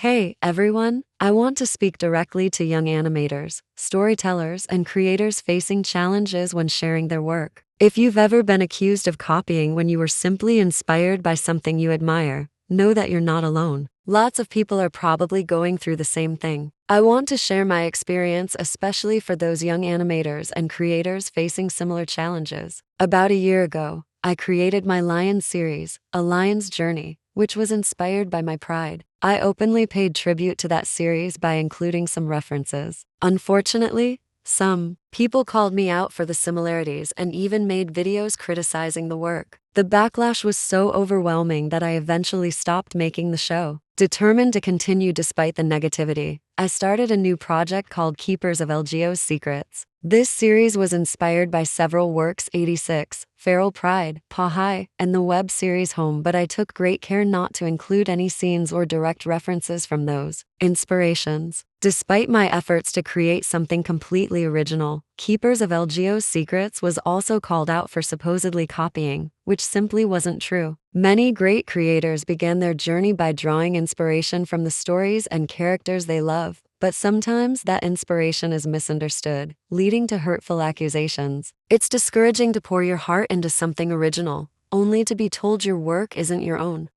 Hey, everyone! I want to speak directly to young animators, storytellers, and creators facing challenges when sharing their work. If you've ever been accused of copying when you were simply inspired by something you admire, know that you're not alone. Lots of people are probably going through the same thing. I want to share my experience, especially for those young animators and creators facing similar challenges. About a year ago, I created my Lion series, A Lion's Journey, which was inspired by my pride. I openly paid tribute to that series by including some references. Unfortunately, some people called me out for the similarities and even made videos criticizing the work. The backlash was so overwhelming that I eventually stopped making the show. Determined to continue despite the negativity, I started a new project called Keepers of LGO's Secrets. This series was inspired by several works: 86, Feral Pride, Paw High, and the web series Home, but I took great care not to include any scenes or direct references from those inspirations. Despite my efforts to create something completely original, Keepers of LGO's Secrets was also called out for supposedly copying, which simply wasn't true. Many great creators began their journey by drawing inspiration from the stories and characters they love, but sometimes that inspiration is misunderstood, leading to hurtful accusations. It's discouraging to pour your heart into something original, only to be told your work isn't your own.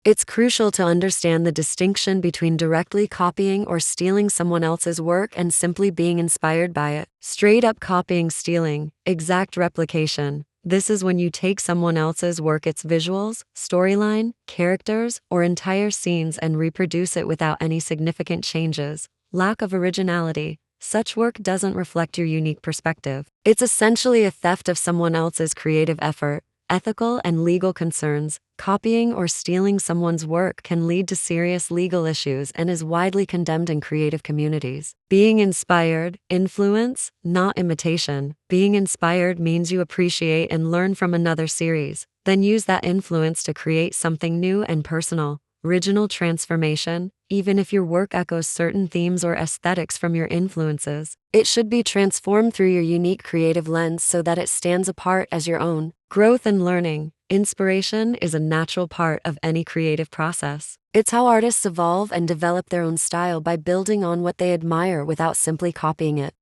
It's crucial to understand the distinction between directly copying or stealing someone else's work and simply being inspired by it. Straight up copying, stealing, exact replication. This is when you take someone else's work, its visuals, storyline, characters, or entire scenes, and reproduce it without any significant changes. Lack of originality. Such work doesn't reflect your unique perspective. It's essentially a theft of someone else's creative effort. Ethical and legal concerns. Copying or stealing someone's work can lead to serious legal issues and is widely condemned in creative communities. Being inspired, influence, not imitation. Being inspired means you appreciate and learn from another series, then use that influence to create something new and personal. Original transformation. Even if your work echoes certain themes or aesthetics from your influences, it should be transformed through your unique creative lens so that it stands apart as your own. Growth and learning. Inspiration is a natural part of any creative process. It's how artists evolve and develop their own style by building on what they admire without simply copying it.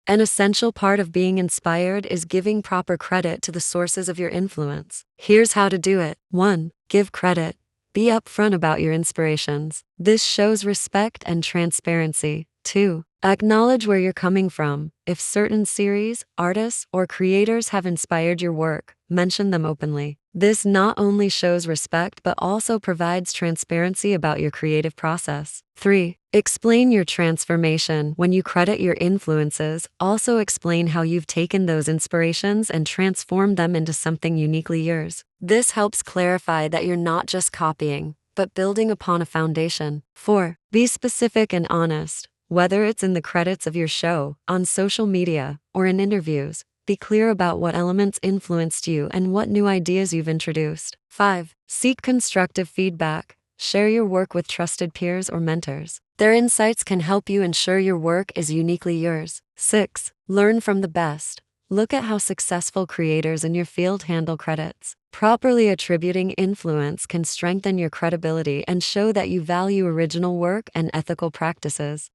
An essential part of being inspired is giving proper credit to the sources of your influence. Here's how to do it. 1. Give credit. Be upfront about your inspirations. This shows respect and transparency. 2. Acknowledge where you're coming from. If certain series, artists, or creators have inspired your work, mention them openly. This not only shows respect but also provides transparency about your creative process. 3. Explain your transformation. When you credit your influences, also explain how you've taken those inspirations and transformed them into something uniquely yours. This helps clarify that you're not just copying, but building upon a foundation. 4. Be specific and honest. Whether it's in the credits of your show, on social media, or in interviews, be clear about what elements influenced you and what new ideas you've introduced. 5. Seek constructive feedback. Share your work with trusted peers or mentors. Their insights can help you ensure your work is uniquely yours. 6. Learn from the best. Look at how successful creators in your field handle credits. Properly attributing influence can strengthen your credibility and show that you value original work and ethical practices.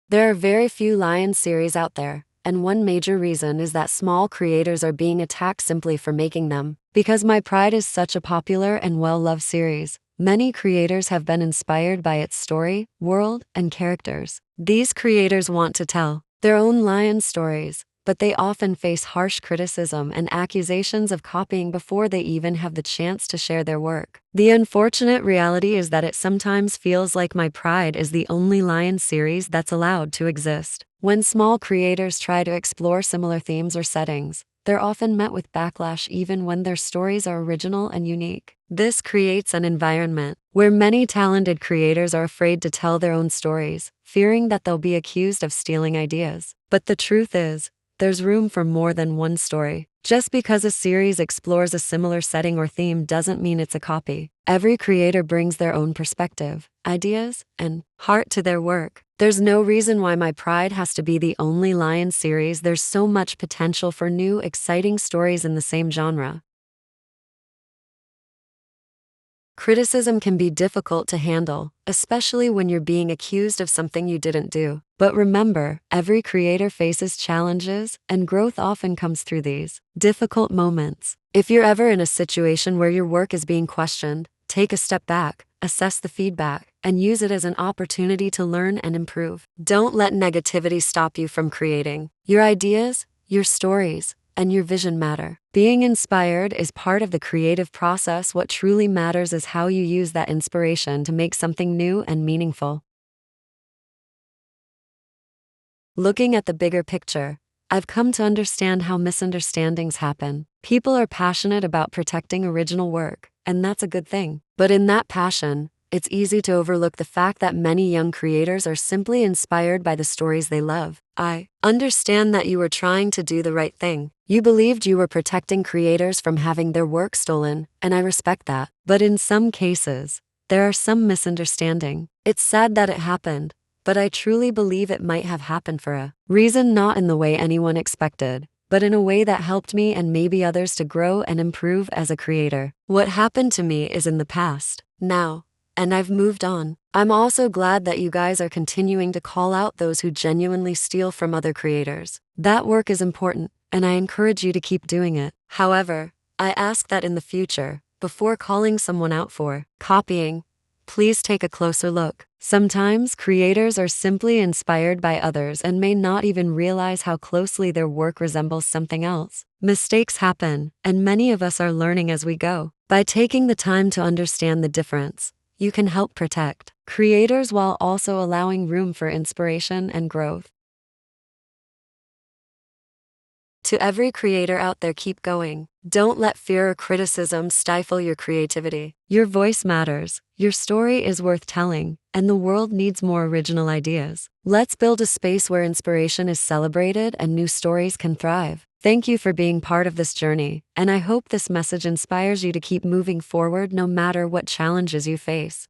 There are very few Lion series out there, and one major reason is that small creators are being attacked simply for making them. Because My Pride is such a popular and well-loved series, many creators have been inspired by its story, world, and characters. These creators want to tell their own lion stories, but they often face harsh criticism and accusations of copying before they even have the chance to share their work. The unfortunate reality is that it sometimes feels like My Pride is the only Lion series that's allowed to exist. When small creators try to explore similar themes or settings, they're often met with backlash even when their stories are original and unique. This creates an environment where many talented creators are afraid to tell their own stories, fearing that they'll be accused of stealing ideas. But the truth is, there's room for more than one story. Just because a series explores a similar setting or theme doesn't mean it's a copy. Every creator brings their own perspective, ideas, and heart to their work. There's no reason why my pride has to be the only Lion series. There's so much potential for new, exciting stories in the same genre. Criticism can be difficult to handle, especially when you're being accused of something you didn't do. But remember, every creator faces challenges, and growth often comes through these difficult moments. If you're ever in a situation where your work is being questioned, take a step back, assess the feedback, and use it as an opportunity to learn and improve. Don't let negativity stop you from creating. Your ideas, your stories, and your vision matter. Being inspired is part of the creative process. What truly matters is how you use that inspiration to make something new and meaningful. Looking at the bigger picture, I've come to understand how misunderstandings happen. People are passionate about protecting original work, and that's a good thing. But in that passion, it's easy to overlook the fact that many young creators are simply inspired by the stories they love. I understand that you were trying to do the right thing. You believed you were protecting creators from having their work stolen, and I respect that. But in some cases, there are some misunderstanding. It's sad that it happened, but I truly believe it might have happened for a reason, not in the way anyone expected, but in a way that helped me and maybe others to grow and improve as a creator. What happened to me is in the past now, and I've moved on. I'm also glad that you guys are continuing to call out those who genuinely steal from other creators. That work is important, and I encourage you to keep doing it. However, I ask that in the future, before calling someone out for copying, please take a closer look. Sometimes creators are simply inspired by others and may not even realize how closely their work resembles something else. Mistakes happen, and many of us are learning as we go. By taking the time to understand the difference, you can help protect creators while also allowing room for inspiration and growth. To every creator out there, keep going. Don't let fear or criticism stifle your creativity. Your voice matters, your story is worth telling, and the world needs more original ideas. Let's build a space where inspiration is celebrated and new stories can thrive. Thank you for being part of this journey, and I hope this message inspires you to keep moving forward no matter what challenges you face.